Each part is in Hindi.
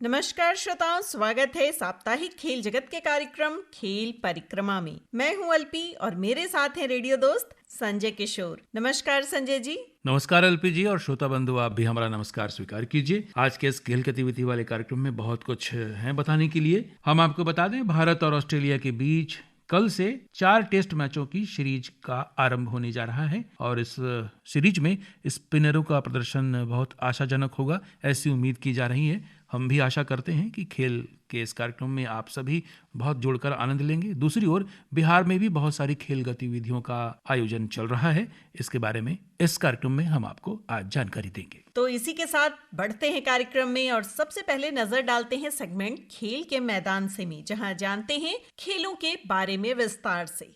नमस्कार श्रोताओं, स्वागत है साप्ताहिक खेल जगत के कार्यक्रम खेल परिक्रमा में। मैं हूं अल्पी और मेरे साथ हैं रेडियो दोस्त संजय किशोर। नमस्कार संजय जी। नमस्कार अल्पी जी और श्रोता बंधु, आप भी हमारा नमस्कार स्वीकार कीजिए। आज के इस खेल गतिविधि वाले कार्यक्रम में बहुत कुछ है बताने के लिए। हम आपको बता दें, भारत और ऑस्ट्रेलिया के बीच कल से 4 टेस्ट मैचों की सीरीज का आरंभ होने जा रहा है और इस सीरीज में स्पिनरों का प्रदर्शन बहुत आशाजनक होगा, ऐसी उम्मीद की जा रही है। हम भी आशा करते हैं कि खेल के इस कार्यक्रम में आप सभी बहुत जुड़कर आनंद लेंगे। दूसरी ओर बिहार में भी बहुत सारी खेल गतिविधियों का आयोजन चल रहा है। इसके बारे में इस कार्यक्रम में हम आपको आज जानकारी देंगे। तो इसी के साथ बढ़ते हैं कार्यक्रम में और सबसे पहले नजर डालते हैं सेगमेंट खेल के मैदान से में, जहां जानते हैं खेलों के बारे में विस्तार से।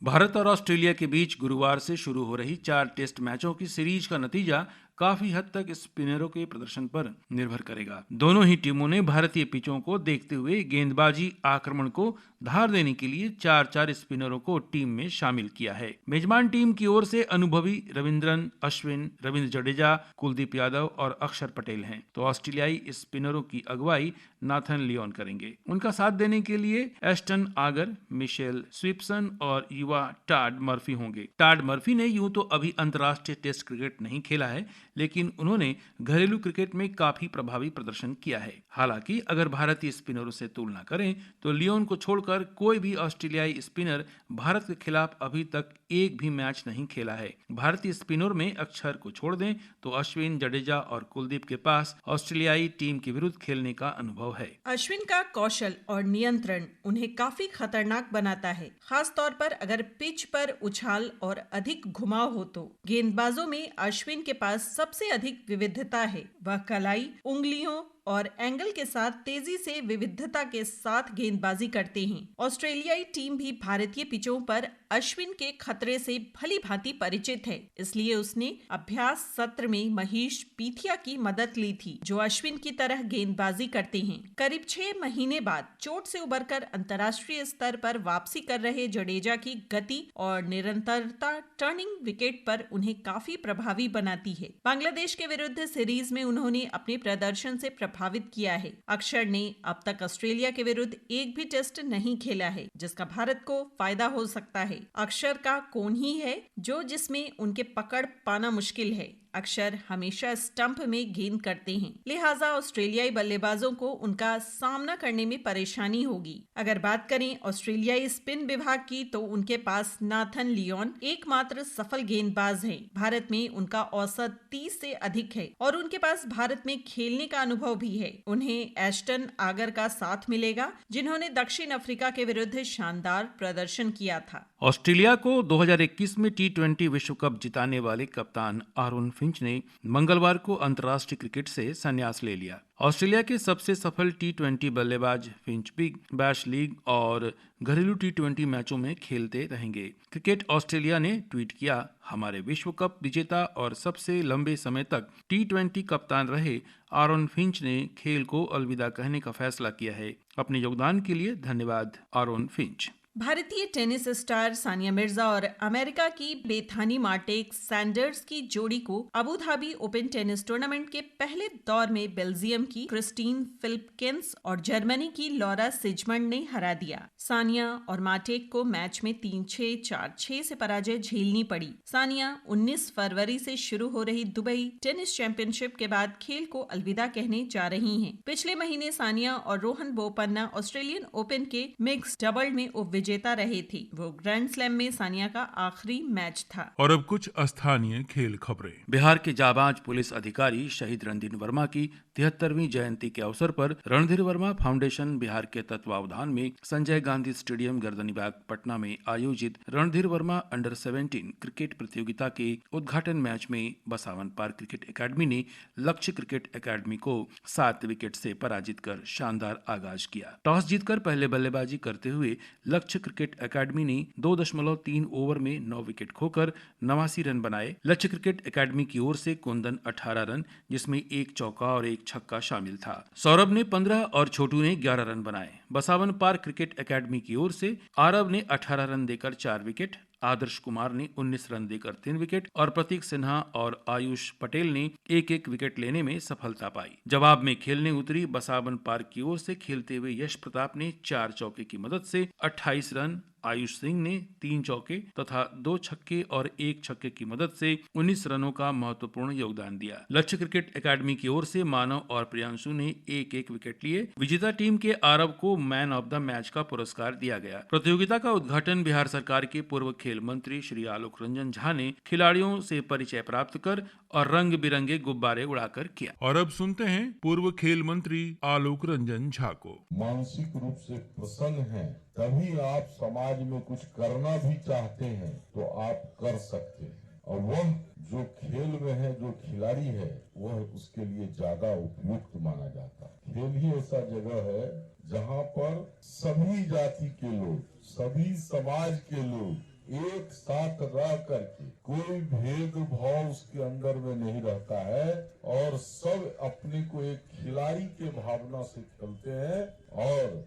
भारत और ऑस्ट्रेलिया के बीच गुरुवार से शुरू हो रही 4 टेस्ट मैचों की सीरीज का नतीजा काफी हद तक स्पिनरों के प्रदर्शन पर निर्भर करेगा। दोनों ही टीमों ने भारतीय पिचों को देखते हुए गेंदबाजी आक्रमण को धार देने के लिए 4-4 स्पिनरों को टीम में शामिल किया है। मेजबान टीम की ओर से अनुभवी रविंद्रन अश्विन, रविंद्र जडेजा, कुलदीप यादव और अक्षर पटेल हैं, तो ऑस्ट्रेलियाई स्पिनरों की अगुवाई नाथन लियोन करेंगे। उनका साथ देने के लिए एस्टन आगर, मिशेल स्विप्सन और युवा टाड मर्फी होंगे। टाड मर्फी ने यूं तो अभी अंतर्राष्ट्रीय टेस्ट क्रिकेट नहीं खेला है, लेकिन उन्होंने घरेलू क्रिकेट में काफी प्रभावी प्रदर्शन किया है। हालांकि अगर भारतीय स्पिनरों से तुलना करें तो लियोन को छोड़कर कोई भी ऑस्ट्रेलियाई स्पिनर भारत के खिलाफ अभी तक एक भी मैच नहीं खेला है। भारतीय स्पिनर में अक्षर को छोड़ दें तो अश्विन, जडेजा और कुलदीप के पास ऑस्ट्रेलियाई टीम के विरुद्ध खेलने का अनुभव है। अश्विन का कौशल और नियंत्रण उन्हें काफी खतरनाक बनाता है, खास तौर पर अगर पिच पर उछाल और अधिक घुमाव हो तो। गेंदबाजों में अश्विन के पास सबसे अधिक विविधता है। वह कलाई, उंगलियों और एंगल के साथ तेजी से विविधता के साथ गेंदबाजी करते हैं। ऑस्ट्रेलियाई टीम भी भारतीय पिचों पर अश्विन के खतरे से भली भांति परिचित है, इसलिए उसने अभ्यास सत्र में महेश पीथिया की मदद ली थी, जो अश्विन की तरह गेंदबाजी करते हैं। करीब 6 महीने बाद चोट से उबरकर अंतर्राष्ट्रीय स्तर पर वापसी कर रहे जडेजा की गति और निरंतरता टर्निंग विकेट पर उन्हें काफी प्रभावी बनाती है। बांग्लादेश के विरुद्ध सीरीज में उन्होंने अपने प्रदर्शन से प्रभावित किया है। अक्षर ने अब तक ऑस्ट्रेलिया के विरुद्ध एक भी टेस्ट नहीं खेला है, जिसका भारत को फायदा हो सकता है। अक्षर का कोण ही है जिसमें उनके पकड़ पाना मुश्किल है। अक्षर हमेशा स्टंप में गेंद करते हैं, लिहाजा ऑस्ट्रेलियाई बल्लेबाजों को उनका सामना करने में परेशानी होगी। अगर बात करें ऑस्ट्रेलियाई स्पिन विभाग की, तो उनके पास नाथन लियोन एकमात्र सफल गेंदबाज हैं। भारत में उनका औसत 30 से अधिक है और उनके पास भारत में खेलने का अनुभव भी है। उन्हें एस्टन आगर का साथ मिलेगा, जिन्होंने दक्षिण अफ्रीका के विरुद्ध शानदार प्रदर्शन किया था। ऑस्ट्रेलिया को 2021 में T20 विश्व कप जिताने वाले कप्तान आरोन फिंच ने मंगलवार को अंतर्राष्ट्रीय क्रिकेट से संन्यास ले लिया। ऑस्ट्रेलिया के सबसे सफल T20 बल्लेबाज फिंच बिग बैश लीग और घरेलू T20 मैचों में खेलते रहेंगे। क्रिकेट ऑस्ट्रेलिया ने ट्वीट किया, हमारे विश्व कप विजेता और सबसे लंबे समय तक T20 कप्तान रहे आरोन फिंच ने खेल को अलविदा कहने का फैसला किया है। अपने योगदान के लिए धन्यवाद आरोन फिंच। भारतीय टेनिस स्टार सानिया मिर्जा और अमेरिका की बेथानी मार्टेक सैंडर्स की जोड़ी को Abu Dhabi open tennis tournament के पहले दौर में बेल्जियम की क्रिस्टीन फिलिपकेंस और जर्मनी की लॉरा सिजमंड ने हरा दिया। सानिया और मार्टेक को मैच में 3-6, 4-6 से पराजय झेलनी पड़ी। सानिया 19 फरवरी से शुरू हो रही दुबई टेनिस चैंपियनशिप के बाद खेल को अलविदा कहने जा रही हैं। पिछले महीने सानिया और रोहन बोपन्ना ऑस्ट्रेलियन ओपन के मिक्स डबल में विजेता रहे थे। वो ग्रैंड स्लैम में सानिया का आखिरी मैच था। और अब कुछ स्थानीय खेल खबरें। बिहार के जाबाज पुलिस अधिकारी शहीद रणधीर वर्मा की 73वीं जयंती के अवसर पर रणधीर वर्मा फाउंडेशन बिहार के तत्वावधान में संजय गांधी स्टेडियम गर्दनीबाग पटना में आयोजित रणधीर वर्मा अंडर 17 क्रिकेट प्रतियोगिता के उद्घाटन मैच में बसावन पार्क क्रिकेट एकेडमी ने लक्ष्य क्रिकेट एकेडमी को 7 विकेट से पराजित कर शानदार आगाज किया। टॉस जीतकर पहले बल्लेबाजी करते हुए लक्ष्य क्रिकेट एकेडमी ने 2.3 ओवर में 9 विकेट खोकर 89 रन बनाए। लक्ष्य क्रिकेट एकेडमी की ओर से कुंदन 18 रन, जिसमें एक चौका और एक छक्का शामिल था। सौरभ ने 15 और छोटू ने 11 रन बनाए। बसावन पार्क क्रिकेट एकेडमी की ओर से आरव ने 18 रन देकर 4 विकेट, आदर्श कुमार ने 19 रन देकर 3 विकेट और प्रतीक सिन्हा और आयुष पटेल ने एक एक विकेट लेने में सफलता पाई। जवाब में खेलने उतरी बसावन पार्क की ओर से खेलते हुए यश प्रताप ने 4 चौके की मदद से 28 रन, आयुष सिंह ने 3 चौके तथा 2 छक्के और 1 छक्के की मदद से 19 रनों का महत्वपूर्ण योगदान दिया। लक्ष्य क्रिकेट एकेडमी की ओर से मानव और प्रियांशु ने एक एक विकेट लिए। विजेता टीम के आरव को मैन ऑफ द मैच का पुरस्कार दिया गया। प्रतियोगिता का उद्घाटन बिहार सरकार के पूर्व खेल मंत्री श्री आलोक रंजन झा ने खिलाड़ियों से परिचय प्राप्त कर और रंग बिरंगे गुब्बारे उड़ाकर किया। और अब सुनते हैं पूर्व खेल मंत्री आलोक रंजन झा को। मानसिक रूप से प्रसन्न हैं, तभी आप समाज में कुछ करना भी चाहते हैं तो आप कर सकते हैं। और वह जो खेल में है, जो खिलाड़ी है, वह उसके लिए ज्यादा उपयुक्त माना जाता है। खेल ही ऐसा जगह है जहाँ पर सभी जाति के लोग, सभी समाज के लोग एक साथ रह करके कोई भेदभाव उसके अंदर में नहीं रहता है और सब अपने को एक खिलाड़ी के भावना से खेलते हैं और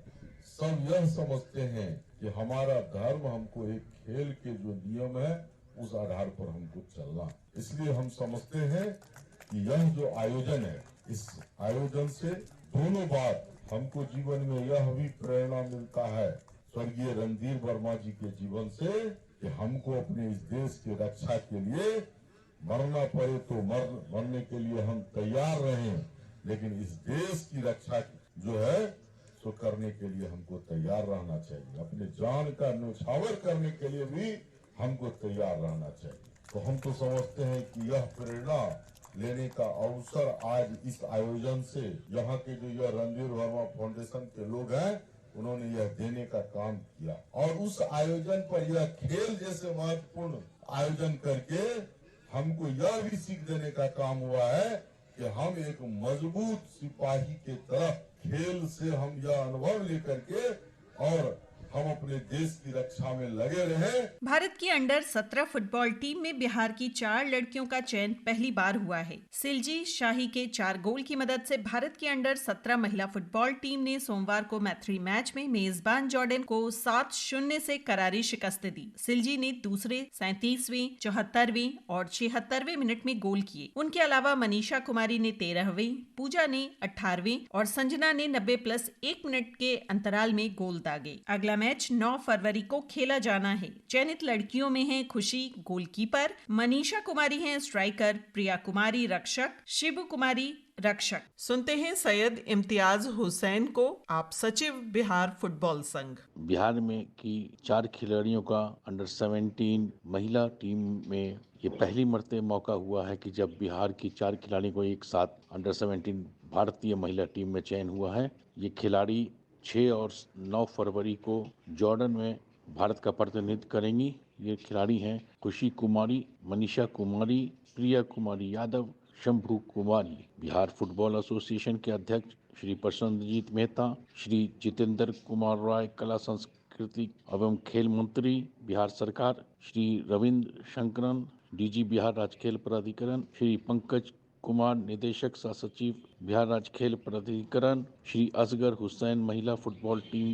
सब यह समझते हैं कि हमारा धर्म हमको एक खेल के जो नियम है उस आधार पर हमको चलना। इसलिए हम समझते हैं कि यह जो आयोजन है, इस आयोजन से दोनों बात हमको जीवन में यह भी प्रेरणा मिलता है स्वर्गीय रणधीर वर्मा जी के जीवन से कि हमको अपने इस देश की रक्षा के लिए मरना पड़े तो मरने के लिए हम तैयार रहें, लेकिन इस देश की रक्षा जो है सो करने के लिए हमको तैयार रहना चाहिए। अपने जान का न्यौछावर करने के लिए भी हमको तैयार रहना चाहिए। तो हम तो समझते हैं कि यह प्रेरणा लेने का अवसर आज इस आयोजन से यहाँ के जो यह रणधीर वर्मा फाउंडेशन के लोग हैं उन्होंने यह देने का काम किया और उस आयोजन पर यह खेल जैसे महत्वपूर्ण आयोजन करके हमको यह भी सीख देने का काम हुआ है कि हम एक मजबूत सिपाही के तरफ खेल से हम यह अनुभव लेकर के और हम अपने देश की रक्षा में लगे रहे। भारत की अंडर 17 फुटबॉल टीम में बिहार की 4 लड़कियों का चयन पहली बार हुआ है। सिलजी शाही के 4 गोल की मदद से भारत की अंडर 17 महिला फुटबॉल टीम ने सोमवार को मैत्री मैच में मेजबान जॉर्डन को 7-0 से करारी शिकस्त दी। सिलजी ने दूसरे, 37वें, 74वें और 76वें मिनट में गोल किए। उनके अलावा मनीषा कुमारी ने 13वें, पूजा ने 18वें और संजना ने 90+1 मिनट के अंतराल में गोल दागे। अगला मैच 9 फरवरी को खेला जाना है। चयनित लड़कियों में हैं खुशी गोलकीपर, मनीषा कुमारी हैं स्ट्राइकर, प्रिया कुमारी रक्षक, शिबू कुमारी रक्षक। सुनते हैं सैयद इम्तियाज हुसैन को, आप सचिव बिहार फुटबॉल संघ। बिहार में की 4 खिलाड़ियों का अंडर 17 महिला टीम में ये पहली मर्तबा मौका हुआ है कि जब बिहार की 4 खिलाड़ियों को एक साथ अंडर 17 भारतीय महिला टीम में चयन हुआ है। ये खिलाड़ी 6 और 9 फरवरी को जॉर्डन में भारत का प्रतिनिधित्व करेंगी। ये खिलाड़ी हैं खुशी कुमारी, मनीषा कुमारी, प्रिया कुमारी यादव, शंभू कुमारी। बिहार फुटबॉल एसोसिएशन के अध्यक्ष श्री प्रसन्नजीत मेहता, श्री जितेंद्र कुमार राय कला संस्कृति एवं खेल मंत्री बिहार सरकार, श्री रविंद्र शंकरन डीजी बिहार राज्य खेल प्राधिकरण, श्री पंकज कुमार निदेशक सह सचिव बिहार राज्य खेल प्राधिकरण, श्री असगर हुसैन महिला फुटबॉल टीम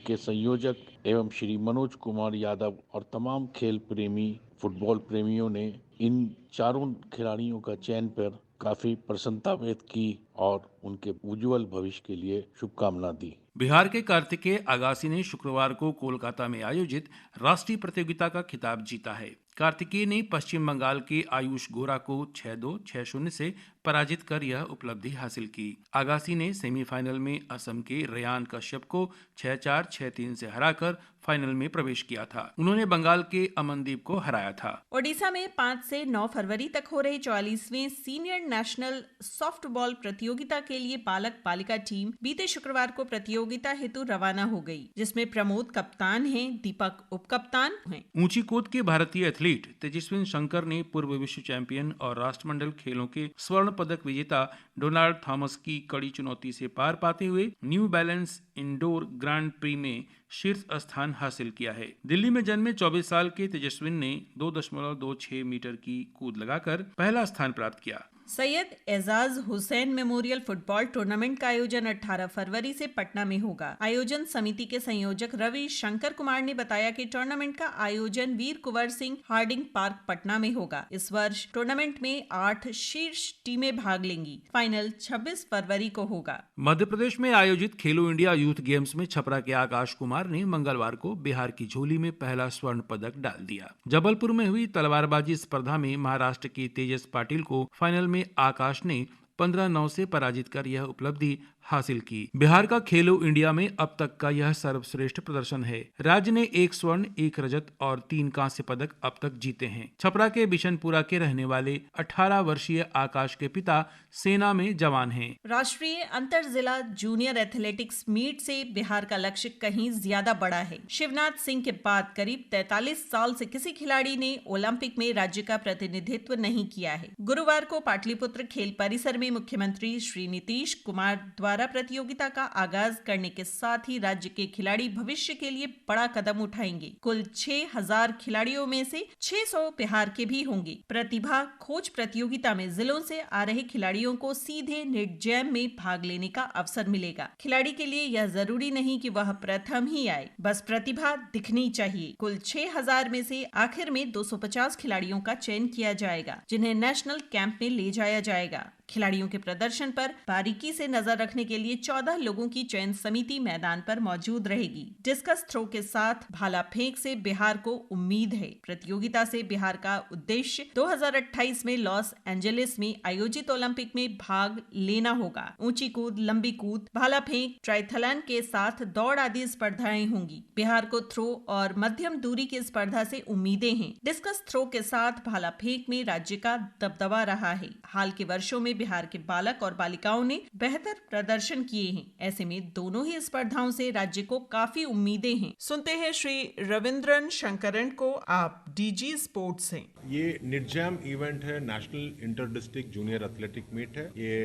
के संयोजक एवं श्री मनोज कुमार यादव और तमाम खेल प्रेमी फुटबॉल प्रेमियों ने इन 4 खिलाड़ियों का चयन पर काफी प्रसन्नता व्यक्त की और उनके उज्जवल भविष्य के लिए शुभकामना दी। बिहार के कार्तिकेय अगासी ने शुक्रवार को कोलकाता में आयोजित राष्ट्रीय प्रतियोगिता का खिताब जीता है। कार्तिकेय ने पश्चिम बंगाल के आयुष गोरा को 6-2, 6-0 से पराजित कर यह उपलब्धि हासिल की। आगासी ने सेमीफाइनल में असम के रेयान कश्यप को 6-4, 6-3 से हराकर फाइनल में प्रवेश किया था। उन्होंने बंगाल के अमनदीप को हराया था। ओडिशा में 5 से 9 फरवरी तक हो रहे 44वें सीनियर नेशनल सॉफ्टबॉल प्रतियोगिता के लिए बालक बालिका टीम बीते शुक्रवार को प्रतियोगिता हेतु रवाना हो गई, जिसमें प्रमोद कप्तान हैं, दीपक उप कप्तान हैं। ऊंची कूद के भारतीय एथलीट तेजस्विन शंकर ने पूर्व विश्व चैंपियन और राष्ट्रमंडल खेलों के स्वर्ण पदक विजेता डोनाल्ड थॉमस की कड़ी चुनौती से पार पाते हुए new balance indoor grand pre में शीर्ष स्थान हासिल किया है। दिल्ली में जन्मे 24 साल के तेजस्विन ने 2.26 मीटर की कूद लगाकर पहला स्थान प्राप्त किया। Syed Ejaz Hussain memorial football tournament का आयोजन 18 फरवरी से पटना में होगा। आयोजन समिति के संयोजक रवि शंकर कुमार ने बताया कि टूर्नामेंट का आयोजन वीर कुंवर सिंह हार्डिंग पार्क पटना में होगा। इस वर्ष टूर्नामेंट में 8 शीर्ष टीमें भाग लेंगी। फाइनल 26 फरवरी को होगा। मध्य प्रदेश में आयोजित खेलो इंडिया यूथ गेम्स में छपरा के आकाश कुमार ने मंगलवार को बिहार की झोली में पहला स्वर्ण पदक डाल दिया। जबलपुर में हुई तलवारबाजी स्पर्धा में महाराष्ट्र की तेजस पाटिल को फाइनल में आकाश ने 15-9 से पराजित कर यह उपलब्धि हासिल की। बिहार का खेलो इंडिया में अब तक का यह सर्वश्रेष्ठ प्रदर्शन है। राज्य ने 1 स्वर्ण, 1 रजत और 3 कांस्य पदक अब तक जीते हैं। छपरा के बिशनपुरा के रहने वाले 18 वर्षीय आकाश के पिता सेना में जवान हैं। राष्ट्रीय अंतर जिला जूनियर एथलेटिक्स मीट से बिहार का लक्ष्य कहीं ज्यादा बड़ा है। शिवनाथ सिंह के बाद करीब 43 साल से किसी खिलाड़ी ने ओलंपिक में राज्य का प्रतिनिधित्व नहीं किया है। गुरुवार को पाटलिपुत्र खेल परिसर में मुख्यमंत्री श्री नीतीश कुमार द्वारा प्रतियोगिता का आगाज करने के साथ ही राज्य के खिलाड़ी भविष्य के लिए बड़ा कदम उठाएंगे। कुल 6000 खिलाड़ियों में से 600 बिहार के भी होंगे। प्रतिभा खोज प्रतियोगिता में जिलों से आ रहे खिलाड़ियों को सीधे नेट जैम में भाग लेने का अवसर मिलेगा। खिलाड़ी के लिए यह जरूरी नहीं कि वह प्रथम ही आए, बस प्रतिभा दिखनी चाहिए। कुल 6000 में से आखिर में 250 खिलाड़ियों का चयन किया जाएगा, जिन्हें नेशनल कैंप में ले जाया जाएगा। खिलाड़ियों के प्रदर्शन पर बारीकी से नजर रखने के लिए 14 लोगों की चयन समिति मैदान पर मौजूद रहेगी। डिस्कस थ्रो के साथ भाला फेंक से बिहार को उम्मीद है। प्रतियोगिता से बिहार का उद्देश्य 2028 में लॉस एंजलिस में आयोजित ओलंपिक में भाग लेना होगा। ऊंची कूद, लंबी कूद, भाला फेंक, ट्राइथलन के साथ दौड़ आदि स्पर्धाएं होंगी। बिहार को थ्रो और मध्यम दूरी की स्पर्धा से उम्मीदें हैं। डिस्कस थ्रो के साथ भाला फेंक में राज्य का दबदबा रहा है। हाल के वर्षों में बिहार के बालक और बालिकाओं ने बेहतर प्रदर्शन किए हैं। ऐसे में दोनों ही स्पर्धाओं से राज्य को काफी उम्मीदें हैं। सुनते हैं श्री रविंद्रन शंकरन को, आप डीजी स्पोर्ट्स हैं। ये निटजैम इवेंट है, national inter district junior athletic meet है। ये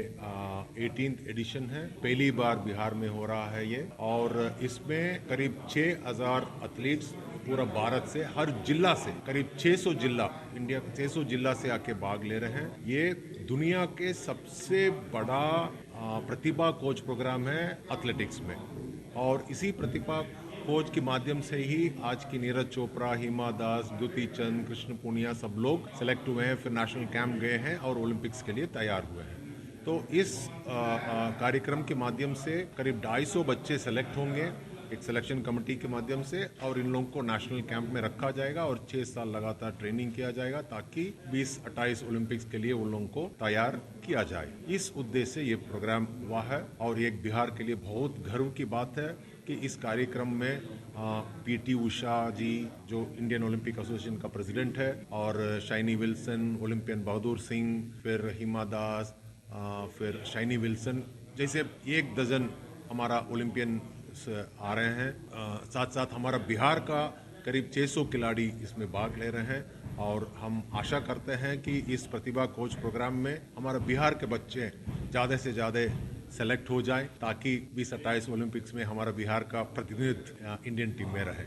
18th एडिशन है, पहली बार बिहार में हो रहा है ये। और इसमें करीब 6000 एथलीट्स पूरा भारत से, हर जिला से, करीब 600 जिला, इंडिया के 600 जिला से आके भाग ले रहे हैं। ये दुनिया के सबसे बड़ा प्रतिभा कोच प्रोग्राम है एथलेटिक्स में। और इसी प्रतिभा खोज के माध्यम से ही आज की नीरज चोपड़ा, हिमा दास, द्युति चंद, कृष्ण पुनिया सब लोग सेलेक्ट हुए हैं, फिर नेशनल कैंप गए हैं और ओलंपिक्स के लिए तैयार हुए हैं। तो इस कार्यक्रम के माध्यम से करीब 250 बच्चे सेलेक्ट होंगे एक सिलेक्शन कमेटी के माध्यम से, और इन लोगों को नेशनल कैंप में रखा जाएगा और 6 साल लगातार ट्रेनिंग किया जाएगा ताकि 2028 ओलंपिक्स के लिए उन लोगों को तैयार किया जाए। इस उद्देश्य से ये प्रोग्राम हुआ है और एक बिहार के लिए बहुत गर्व की बात है कि इस कार्यक्रम में पीटी उषा जी, जो इंडियन ओलंपिक एसोसिएशन का प्रेसिडेंट है, और shiny Wilson, Olympian Bahadur Singh, फिर हिमा दास, फिर शाइनी विल्सन जैसे 1 दर्जन हमारा ओलंपियन आ रहे हैं। साथ साथ हमारा बिहार का करीब 600 खिलाड़ी इसमें भाग ले रहे हैं और हम आशा करते हैं कि इस प्रतिभा कोच प्रोग्राम में हमारा बिहार के बच्चे ज़्यादा से ज़्यादा सेलेक्ट हो जाएं ताकि 2028 ओलंपिक्स में हमारा बिहार का प्रतिनिधित्व इंडियन टीम में रहे।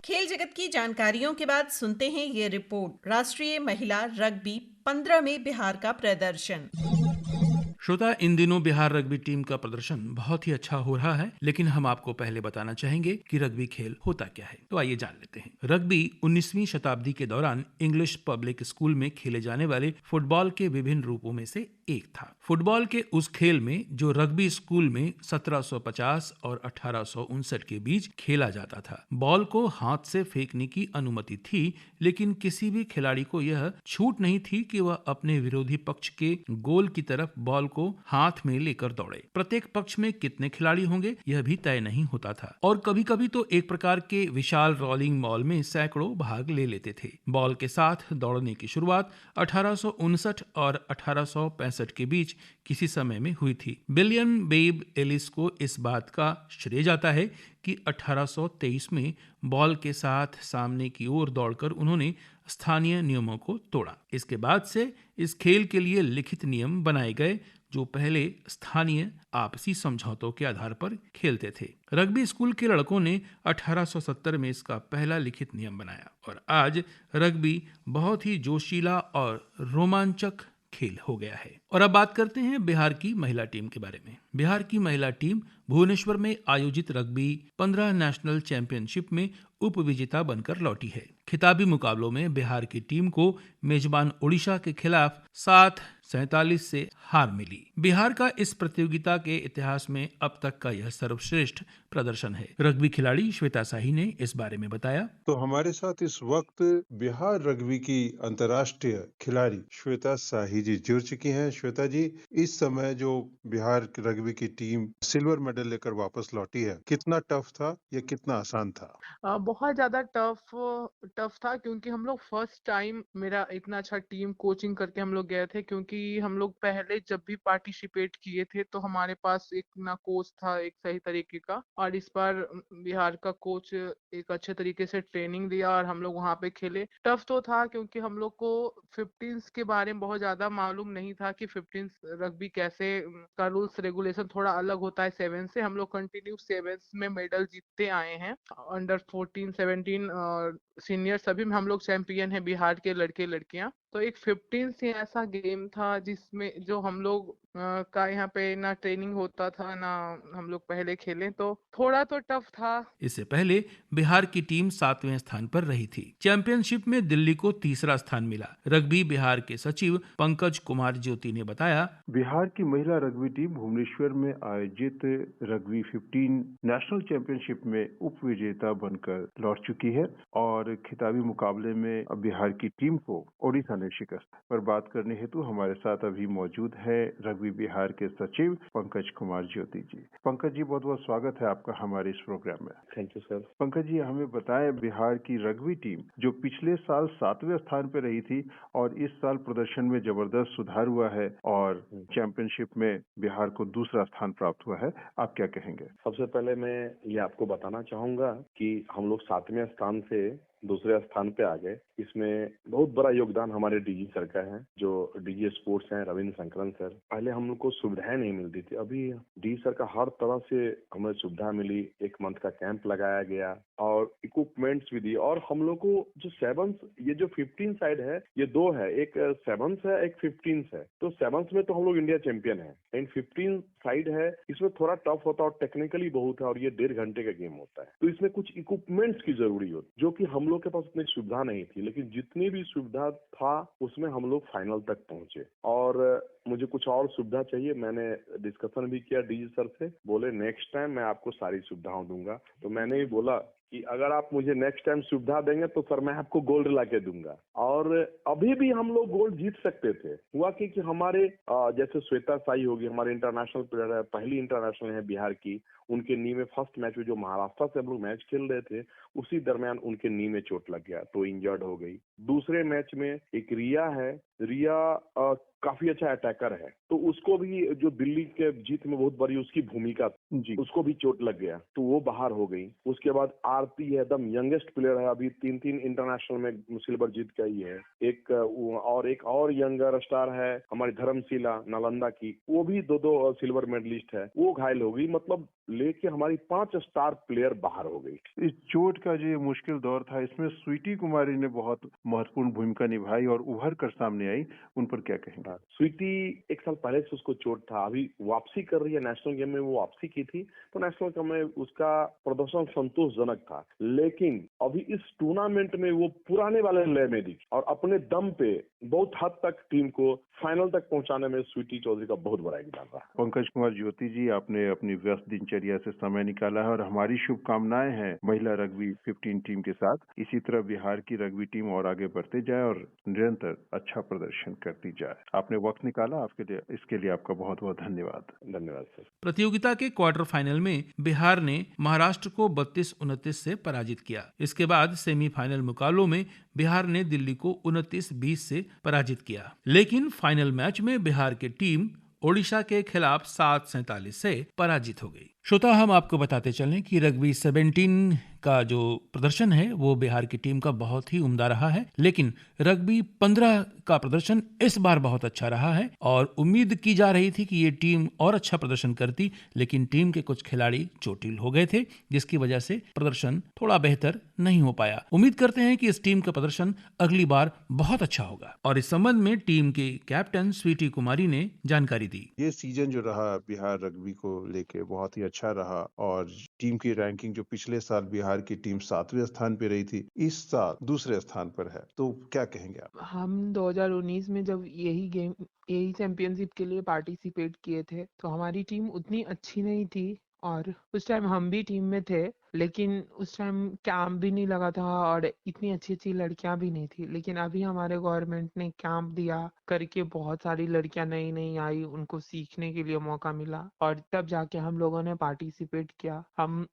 खेल जगत की जानकारियों के बाद सुनते हैं ये रिपोर्ट। राष्ट्रीय महिला रग्बी 15 में बिहार का प्रदर्शन। श्रोता, इन दिनों बिहार रग्बी टीम का प्रदर्शन बहुत ही अच्छा हो रहा है, लेकिन हम आपको पहले बताना चाहेंगे कि रग्बी खेल होता क्या है। तो आइए जान लेते हैं। रग्बी 19वीं शताब्दी के दौरान इंग्लिश पब्लिक स्कूल में खेले जाने वाले फुटबॉल के विभिन्न रूपों में से एक था। फुटबॉल के उस खेल में जो रग्बी स्कूल में 1750 और 1859 के बीच खेला जाता था। बॉल को हाथ से फेंकने की अनुमति थी, लेकिन किसी भी खिलाड़ी को यह छूट नहीं थी कि वह अपने विरोधी पक्ष के गोल की तरफ बॉल को हाथ में लेकर दौड़े। प्रत्येक पक्ष में कितने खिलाड़ी होंगे यह भी तय नहीं होता था, और कभी कभी तो एक प्रकार के विशाल रोलिंग बॉल में सैकड़ों भाग ले लेते थे। बॉल के साथ दौड़ने की शुरुआत 1859 और 1865 के बीच किसी समय में हुई थी। विलियम बेब एलिस को इस बात का श्रेय जाता है कि 1823 में बॉल के साथ सामने की ओर दौड़कर उन्होंने स्थानीय नियमों को तोड़ा। इसके बाद से इस खेल के लिए लिखित नियम बनाए गए जो पहले स्थानीय आपसी समझौतों के आधार पर खेलते थे। रग्बी स्कूल के लड़कों ने 1870 में इसका पहला लिखित नियम बनाया और आज रग्बी बहुत ही जोशीला और रोमांचक खेल हो गया है। और अब बात करते हैं बिहार की महिला टीम के बारे में। बिहार की महिला टीम भुवनेश्वर में आयोजित रग्बी 15 नेशनल चैंपियनशिप में उप विजेता बनकर लौटी है। खिताबी मुकाबलों में बिहार की टीम को मेजबान ओडिशा के खिलाफ 7-47 से हार मिली। बिहार का इस प्रतियोगिता के इतिहास में अब तक का यह सर्वश्रेष्ठ प्रदर्शन है। रग्बी खिलाड़ी श्वेता शाही ने इस बारे में बताया। तो हमारे साथ इस वक्त बिहार रग्बी की अंतर्राष्ट्रीय खिलाड़ी श्वेता शाही जी जुड़ चुकी हैं। श्वेता जी, इस समय जो बिहार रग्बी की टीम सिल्वर मेडल लेकर वापस लौटी है, कितना टफ था या कितना आसान था? बहुत ज्यादा टफ था क्योंकि हम लोग फर्स्ट टाइम मेरा इतना अच्छा टीम कोचिंग करके हम लोग गए थे, क्योंकि हम लोग पहले जब भी पार्टिसिपेट किए थे तो हमारे पास एक ना कोच था एक सही तरीके का, और इस बार बिहार का कोच एक अच्छे तरीके से ट्रेनिंग दिया और हम लोग वहाँ पे खेले। टफ तो था क्योंकि हम लोग को 15 के बारे में बहुत ज्यादा मालूम नहीं था कि 15 रग्बी कैसे का रूल्स रेगुलेशन थोड़ा अलग होता है 7 से। हम लोग कंटिन्यू 7 में मेडल जीतते आए हैं। अंडर 14, 17 और सीनियर सभी में हम लोग चैंपियन हैं बिहार के लड़के लड़कियां। तो एक 15 से ऐसा गेम था जिसमें जो हम लोग का यहाँ पे ना ट्रेनिंग होता था ना हम लोग पहले खेले, तो थोड़ा तो टफ था। इससे पहले बिहार की टीम 7वें स्थान पर रही थी। चैंपियनशिप में दिल्ली को तीसरा स्थान मिला। रग्बी बिहार के सचिव पंकज कुमार ज्योति ने बताया, बिहार की महिला रग्बी टीम भुवनेश्वर में आयोजित रग्बी 15 नेशनल चैंपियनशिप में उप विजेता बनकर लौट चुकी है और खिताबी मुकाबले में बिहार की टीम को ओडिशा ने शिकस्त। पर बात करने हेतु हमारे साथ अभी मौजूद है रग्बी बिहार के सचिव पंकज कुमार ज्योति जी। पंकज जी, बहुत बहुत स्वागत है आपका हमारे इस प्रोग्राम में। Thank you sir. Pankaj ji, हमें बताएं, बिहार की रग्बी टीम जो पिछले साल 7वें स्थान पर रही थी और इस साल प्रदर्शन में जबरदस्त सुधार हुआ है और चैंपियनशिप में बिहार को दूसरा स्थान प्राप्त हुआ है, आप क्या कहेंगे? सबसे पहले मैं ये आपको बताना चाहूंगा कि हम लोग 7वें स्थान से दूसरे स्थान पे आ गए। इसमें बहुत बड़ा योगदान हमारे डीजी सर का है, जो डीजी स्पोर्ट्स हैं रविंद्र शंकरन सर। पहले हम लोग को सुविधाएं नहीं मिलती थी, अभी डीजी सर का हर तरह से हमें सुविधा मिली। 1 मंथ का कैंप लगाया गया और इक्विपमेंट्स भी दिए। और हम लोग को जो 7 ये जो 15 साइड है ये 2 है, एक 7 है एक 15 है। तो 7 में तो हम लोग इंडिया चैंपियन है, लेकिन 15 साइड है इसमें थोड़ा टफ होता है और टेक्निकली बहुत है और ये 1.5 घंटे का गेम होता है। तो इसमें कुछ इक्विपमेंट्स की जरूरी होती, जो कि हम लोग के पास उतनी सुविधा नहीं थी, लेकिन जितनी भी सुविधा था उसमें हम लोग फाइनल तक पहुंचे। और मुझे कुछ और सुविधा चाहिए, मैंने डिस्कशन भी किया डीजी सर से, बोले नेक्स्ट टाइम मैं आपको सारी सुविधाएं दूंगा। तो मैंने भी बोला कि अगर आप मुझे नेक्स्ट टाइम सुविधा देंगे तो सर मैं आपको गोल्ड ला के दूंगा। और अभी भी हम लोग गोल्ड जीत सकते थे। हुआ कि हमारे जैसे श्वेता शाही होगी, हमारे इंटरनेशनल प्लेयर है, पहली इंटरनेशनल है बिहार की, उनके नी में फर्स्ट मैच में जो महाराष्ट्र से हम लोग मैच खेल रहे थे उसी दरमियान उनके नी में चोट लग गया तो इंजर्ड हो गई। दूसरे मैच में एक रिया है, रिया काफी अच्छा अटैकर है, तो उसको भी जो दिल्ली के जीत में बहुत बड़ी उसकी भूमिका जी, उसको भी चोट लग गया तो वो बाहर हो गई। उसके बाद आरती है, एकदम यंगेस्ट प्लेयर है, अभी 3 इंटरनेशनल में सिल्वर जीत गई है। एक और यंगर स्टार है हमारी धर्मशिला नालंदा की, वो भी 2 सिल्वर मेडलिस्ट है, वो घायल हो गई। मतलब लेके हमारी 5 स्टार प्लेयर बाहर हो गई। इस चोट का जो मुश्किल दौर था इसमें स्वीटी कुमारी ने बहुत महत्वपूर्ण भूमिका निभाई और उभर कर सामने आई, उन पर क्या कहेंगे? स्वीटी 1 साल पहले से उसको चोट था, अभी वापसी कर रही है। नेशनल गेम में वो वापसी की थी तो नेशनल गेम में उसका प्रदर्शन संतोषजनक था, लेकिन अभी इस टूर्नामेंट में वो पुराने वाले लय में दिखी और अपने दम पे बहुत हद तक टीम को फाइनल तक पहुंचाने में स्वीटी चौधरी का बहुत बड़ा योगदान रहा। पंकज कुमार ज्योति जी, आपने अपनी व्यस्त दिनचर्या से समय निकाला है और हमारी शुभकामनाएं हैं महिला रग्बी 15 टीम के साथ। इसी तरह बिहार की रग्बी टीम और आगे बढ़ते जाए और निरंतर अच्छा प्रदर्शन करती जाए। आपने वक्त निकाला, आपके लिए इसके लिए आपका बहुत बहुत धन्यवाद। धन्यवाद सर। प्रतियोगिता के क्वार्टर फाइनल में बिहार ने महाराष्ट्र को 32-29 से पराजित किया। इसके बाद सेमीफाइनल मुकाबलों में बिहार ने दिल्ली को 29-20 से पराजित किया, लेकिन फाइनल मैच में बिहार की टीम ओडिशा के खिलाफ 7-47 से पराजित हो गई। श्रोता, हम आपको बताते चलें कि रग्बी 17 का जो प्रदर्शन है वो बिहार की टीम का बहुत ही उम्दा रहा है, लेकिन रग्बी 15 का प्रदर्शन इस बार बहुत अच्छा रहा है और उम्मीद की जा रही थी कि ये टीम और अच्छा प्रदर्शन करती, लेकिन टीम के कुछ खिलाड़ी चोटिल हो गए थे, जिसकी वजह से प्रदर्शन थोड़ा बेहतर नहीं हो पाया। उम्मीद करते हैं कि इस टीम का प्रदर्शन अगली बार बहुत अच्छा होगा और इस संबंध में टीम के कैप्टन स्वीटी कुमारी ने जानकारी दी। ये सीजन जो रहा बिहार रग्बी को लेके बहुत ही अच्छा रहा और टीम की रैंकिंग जो पिछले साल बिहार की टीम 7वें स्थान पे रही थी, इस साल दूसरे स्थान पर है। तो क्या कहेंगे आप? हम 2019 में जब यही चैंपियनशिप के लिए पार्टिसिपेट किए थे तो हमारी टीम उतनी अच्छी नहीं थी और उस टाइम हम भी टीम में थे, लेकिन उस टाइम कैंप भी नहीं लगा था और इतनी अच्छी अच्छी लड़कियां भी नहीं थी। लेकिन अभी हमारे गवर्नमेंट ने कैंप दिया करके बहुत सारी लड़कियां नई नई आई, उनको सीखने के लिए मौका मिला और तब जाके हम लोगों ने पार्टिसिपेट किया।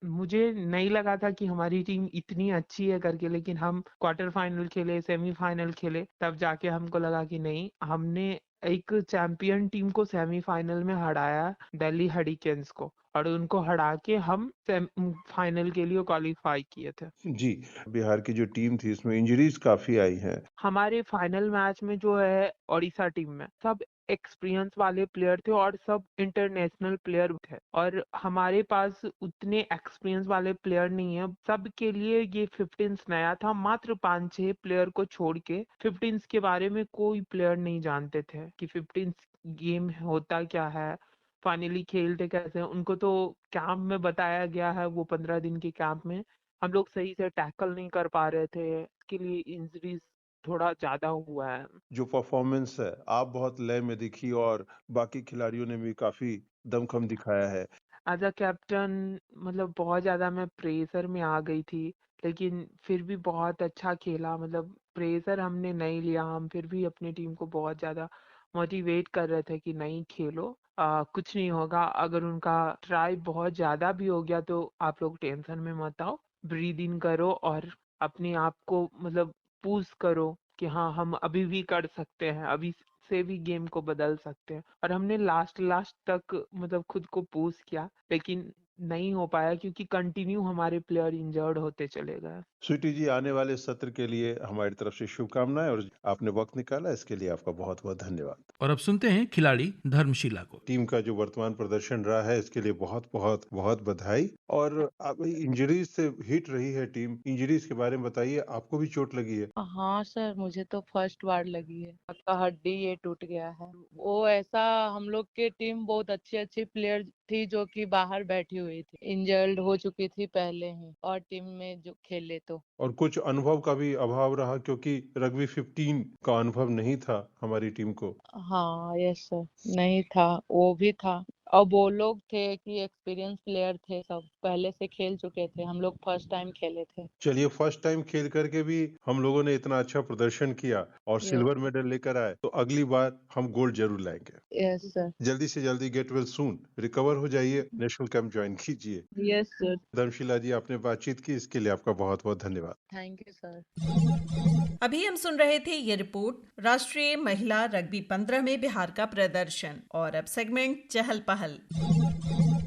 मुझे नहीं लगा था कि हमारी टीम इतनी अच्छी है करके, लेकिन हम क्वार्टर फाइनल खेले, सेमीफाइनल खेले, तब जाके हमको लगा कि नहीं, हमने एक चैंपियन टीम को सेमीफाइनल में हराया, दिल्ली हरिकेन्स को, और उनको हरा के हम फाइनल के लिए क्वालिफाई किए थे। जी, बिहार की जो टीम थी इसमें इंजरीज काफी आई हैं। हमारे फाइनल मैच में जो है ओडिशा टीम में सब एक्सपीरियंस वाले प्लेयर थे और सब इंटरनेशनल प्लेयर थे और हमारे पास उतने एक्सपीरियंस वाले प्लेयर नहीं है। सब के लिए ये 15 नया था, मात्र 5-6 प्लेयर को छोड़ के 15 के बारे में कोई प्लेयर नहीं जानते थे कि 15 गेम होता क्या है, फाइनली खेलते कैसे हैं। उनको तो कैंप में बताया गया है, वो 15 दिन के कैंप में हम लोग सही से टैकल नहीं कर पा रहे थे, इसके लिए इंजरीज थोड़ा ज्यादा हुआ है। जो परफॉर्मेंस है, आप बहुत लय में दिखी और बाकी खिलाड़ियों ने भी काफी दमखम दिखाया है। एज अ कैप्टन मतलब बहुत ज्यादा मैं प्रेशर में आ गई थी, लेकिन फिर भी बहुत अच्छा खेला। मतलब प्रेशर हमने नहीं लिया, हम फिर भी अपनी टीम को बहुत ज्यादा मोटिवेट कर रहे थे कि नहीं खेलो, कुछ नहीं होगा। अगर उनका ट्राई बहुत ज्यादा भी हो गया तो आप लोग टेंशन में मत आओ, ब्रीद इन करो और अपने आप को मतलब पुश करो कि हाँ, हम अभी भी कर सकते हैं, अभी से भी गेम को बदल सकते हैं। और हमने लास्ट लास्ट तक मतलब खुद को पुश किया, लेकिन नहीं हो पाया क्योंकि कंटिन्यू हमारे प्लेयर इंजर्ड होते चले गए। स्वीटी जी, आने वाले सत्र के लिए हमारी तरफ से शुभकामनाएं और आपने वक्त निकाला इसके लिए आपका बहुत बहुत धन्यवाद। और अब सुनते हैं खिलाड़ी धर्मशिला को। टीम का जो वर्तमान प्रदर्शन रहा है इसके लिए बहुत बहुत बहुत बधाई। और अब इंजरीज से हिट रही है टीम, इंजरीज के बारे में बताइए, आपको भी चोट लगी है? हाँ सर, मुझे तो फर्स्ट बार लगी है, आपका हड्डी ये टूट गया है। वो ऐसा, हम लोग के टीम बहुत अच्छी अच्छी प्लेयर थी जो कि बाहर बैठी हुई थी, इंजर्ड हो चुकी थी पहले ही और टीम में जो खेले तो। और कुछ अनुभव का भी अभाव रहा क्योंकि रग्बी 15 का अनुभव नहीं था हमारी टीम को। हाँ यस सर, नहीं था, वो भी था। और वो लोग थे कि एक्सपीरियंस प्लेयर थे, सब पहले से खेल चुके थे, हम लोग फर्स्ट टाइम खेले थे। चलिए, फर्स्ट टाइम खेल करके भी हम लोगों ने इतना अच्छा प्रदर्शन किया और यस सिल्वर मेडल लेकर आए, तो अगली बार हम गोल्ड जरूर लाएंगे। Yes sir. जल्दी से जल्दी गेट वेल सून, रिकवर हो जाइए, नेशनल कैंप ज्वाइन कीजिए। Yes sir. धर्मशिला जी, आपने बातचीत की इसके लिए आपका बहुत बहुत धन्यवाद। Thank you sir. अभी हम सुन रहे थे ये रिपोर्ट राष्ट्रीय महिला रग्बी 15 में बिहार का प्रदर्शन। और अब सेगमेंट चहल पहल।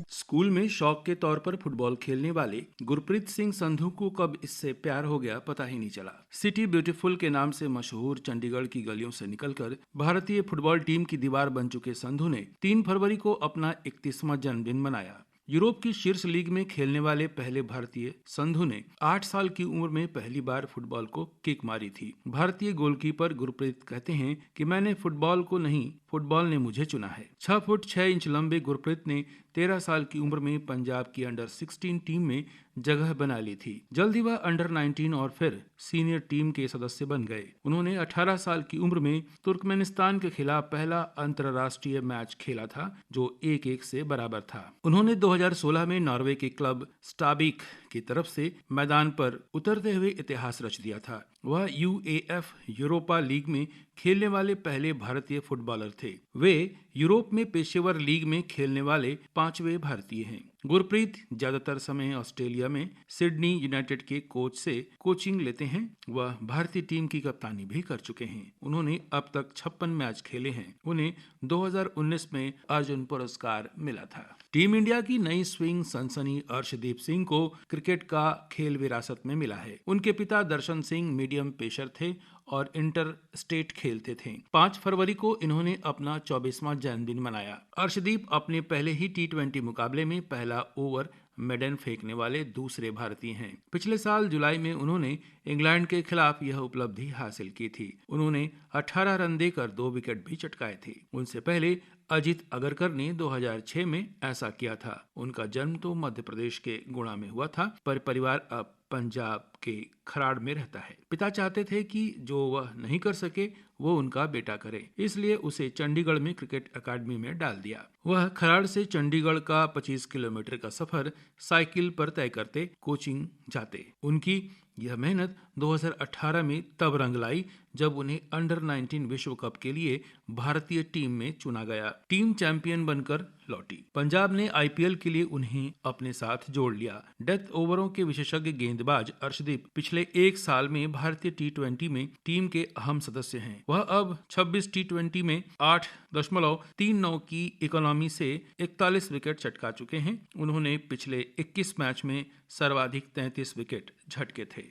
स्कूल में शौक के तौर पर फुटबॉल खेलने वाले गुरप्रीत सिंह संधू को कब इससे प्यार हो गया पता ही नहीं चला। सिटी ब्यूटीफुल के नाम से मशहूर चंडीगढ़ की गलियों से निकलकर भारतीय फुटबॉल टीम की दीवार बन चुके संधू ने 3 फरवरी को अपना 31वां जन्मदिन मनाया। यूरोप की शीर्ष लीग में खेलने वाले पहले भारतीय संधू ने 8 साल की उम्र में पहली बार फुटबॉल को किक मारी थी। भारतीय गोलकीपर गुरप्रीत कहते हैं कि मैंने फुटबॉल को नहीं, फुटबॉल ने मुझे चुना है। 6 फुट 6 इंच लंबे गुरप्रीत ने 13 साल की उम्र में पंजाब की अंडर 16 टीम में जगह बना ली थी। जल्द ही वह अंडर 19 और फिर सीनियर टीम के सदस्य बन गए। उन्होंने 18 साल की उम्र में तुर्कमेनिस्तान के खिलाफ पहला अंतर्राष्ट्रीय मैच खेला था जो 1-1 से बराबर था। उन्होंने 2016 में नॉर्वे के क्लब स्टाबिक की तरफ से मैदान पर उतरते हुए इतिहास रच दिया था। वह यूएएफ यूरोपा लीग में खेलने वाले पहले भारतीय फुटबॉलर थे। वे यूरोप में पेशेवर लीग में खेलने वाले 5वें भारतीय हैं। गुरप्रीत ज्यादातर समय ऑस्ट्रेलिया में सिडनी यूनाइटेड के कोच से कोचिंग लेते हैं। वह भारतीय टीम की कप्तानी भी कर चुके हैं। उन्होंने अब तक 56 मैच खेले हैं। उन्हें 2019 में अर्जुन पुरस्कार मिला था। टीम इंडिया की नई स्विंग सनसनी अर्शदीप सिंह को क्रिकेट का खेल विरासत में मिला है। उनके पिता दर्शन सिंह मीडियम पेसर थे और इंटर स्टेट खेलते थे। 5 फरवरी को इन्होंने अपना 24वां जन्मदिन मनाया। अर्शदीप अपने पहले ही T20 मुकाबले में पहला ओवर मेडन फेंकने वाले दूसरे भारतीय हैं। पिछले साल जुलाई में उन्होंने इंग्लैंड के खिलाफ यह उपलब्धि हासिल की थी। उन्होंने 18 रन देकर 2 विकेट भी चटकाए थे। उनसे पहले अजित अगरकर ने 2006 में ऐसा किया था। उनका जन्म तो मध्य प्रदेश के गुणा में हुआ था, पर परिवार अब पंजाब के खराड़ में रहता है। पिता चाहते थे कि जो वह नहीं कर सके वो उनका बेटा करे, इसलिए उसे चंडीगढ़ में क्रिकेट अकादमी में डाल दिया। वह खराड़ से चंडीगढ़ का 25 किलोमीटर का सफर साइकिल पर तय करते कोचिंग जाते। उनकी यह मेहनत 2018 में तब रंग लाई जब उन्हें अंडर 19 विश्व कप के लिए भारतीय टीम में चुना गया। टीम चैंपियन बनकर लौटी। पंजाब ने IPL के लिए उन्हें अपने साथ जोड़ लिया। डेथ ओवरों के विशेषज्ञ गेंदबाज अर्शदीप पिछले 1 साल में भारतीय T20 में टीम के अहम सदस्य हैं। वह अब 26 T20 में 8.39 की इकोनॉमी से 41 विकेट चटका चुके हैं। उन्होंने पिछले 21 मैच में सर्वाधिक 33 विकेट झटके थे।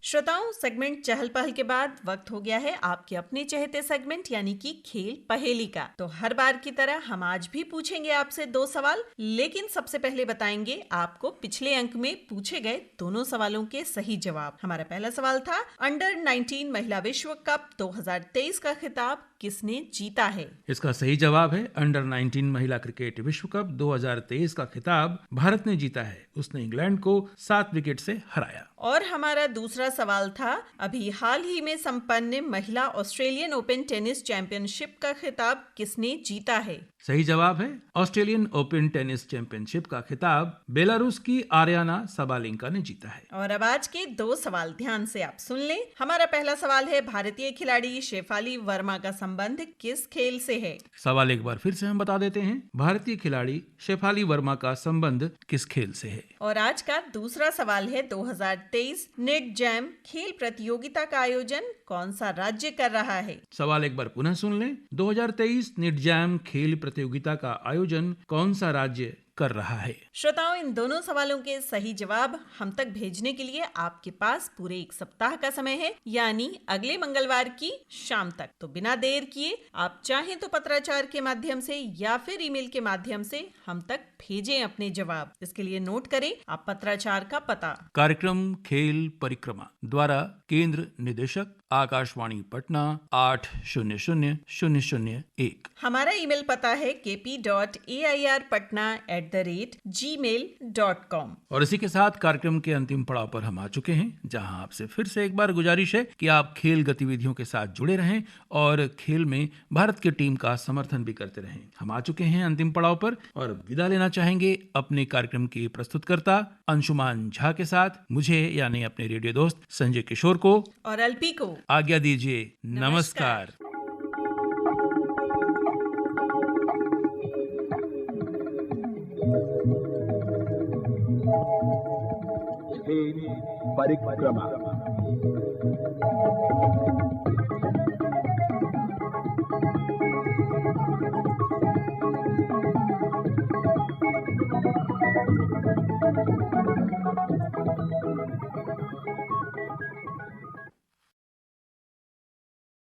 श्रोताओं, सेगमेंट चहल पहल के बाद वक्त हो गया है आपके अपने चहेते सेगमेंट यानी कि खेल पहेली का। तो हर बार की तरह हम आज भी पूछेंगे आपसे 2 सवाल, लेकिन सबसे पहले बताएंगे आपको पिछले अंक में पूछे गए दोनों सवालों के सही जवाब। हमारा पहला सवाल था, अंडर 19 महिला विश्व कप 2023 का खिताब किसने जीता है? इसका सही जवाब है अंडर 19 महिला क्रिकेट विश्व कप 2023 का खिताब भारत ने जीता है। उसने इंग्लैंड को 7 विकेट से हराया। और हमारा दूसरा सवाल था, अभी हाल ही में संपन्न महिला ऑस्ट्रेलियन ओपन टेनिस चैंपियनशिप का खिताब किसने जीता है? सही जवाब है ऑस्ट्रेलियन ओपन टेनिस चैंपियनशिप का खिताब बेलारूस की आर्याना साबालेंका ने जीता है। और अब आज के 2 सवाल ध्यान से आप सुन लें। हमारा पहला सवाल है, भारतीय खिलाड़ी शेफाली वर्मा का संबंध किस खेल से है? सवाल एक बार फिर से हम बता देते हैं, भारतीय खिलाड़ी शेफाली वर्मा का संबंध किस खेल से है? और आज का दूसरा सवाल है, 2023 नेट जैम खेल प्रतियोगिता का आयोजन कौन सा राज्य कर रहा है? सवाल एक बार पुनः सुन लें, 2023 नेट जैम खेल प्रतियोगिता का आयोजन कौन सा राज्य कर रहा है? श्रोताओं, इन दोनों सवालों के सही जवाब हम तक भेजने के लिए आपके पास पूरे 1 सप्ताह का समय है, यानी अगले मंगलवार की शाम तक। तो बिना देर किए आप चाहें तो पत्राचार के माध्यम से या फिर ईमेल के माध्यम से हम तक भेजें अपने जवाब। इसके लिए नोट करें आप पत्राचार का पता। कार्यक्रम खेल परिक्रमा द्वारा केंद्र निदेशक आकाशवाणी पटना 800001। हमारा ईमेल पता है kp.airpatna@gmail.com। और इसी के साथ कार्यक्रम के अंतिम पड़ाव पर हम आ चुके हैं, जहां आपसे फिर से एक बार गुजारिश है कि आप खेल गतिविधियों के साथ जुड़े रहें और खेल में भारत की टीम का समर्थन भी करते रहें। हम आ चुके हैं अंतिम पड़ाव पर और विदा लेना चाहेंगे अपने कार्यक्रम की प्रस्तुतकर्ता अंशुमान झा के साथ। मुझे यानी अपने रेडियो दोस्त संजय किशोर को और अल्पी को आज्ञा दीजिए। नमस्कार। खेल परिक्रमा।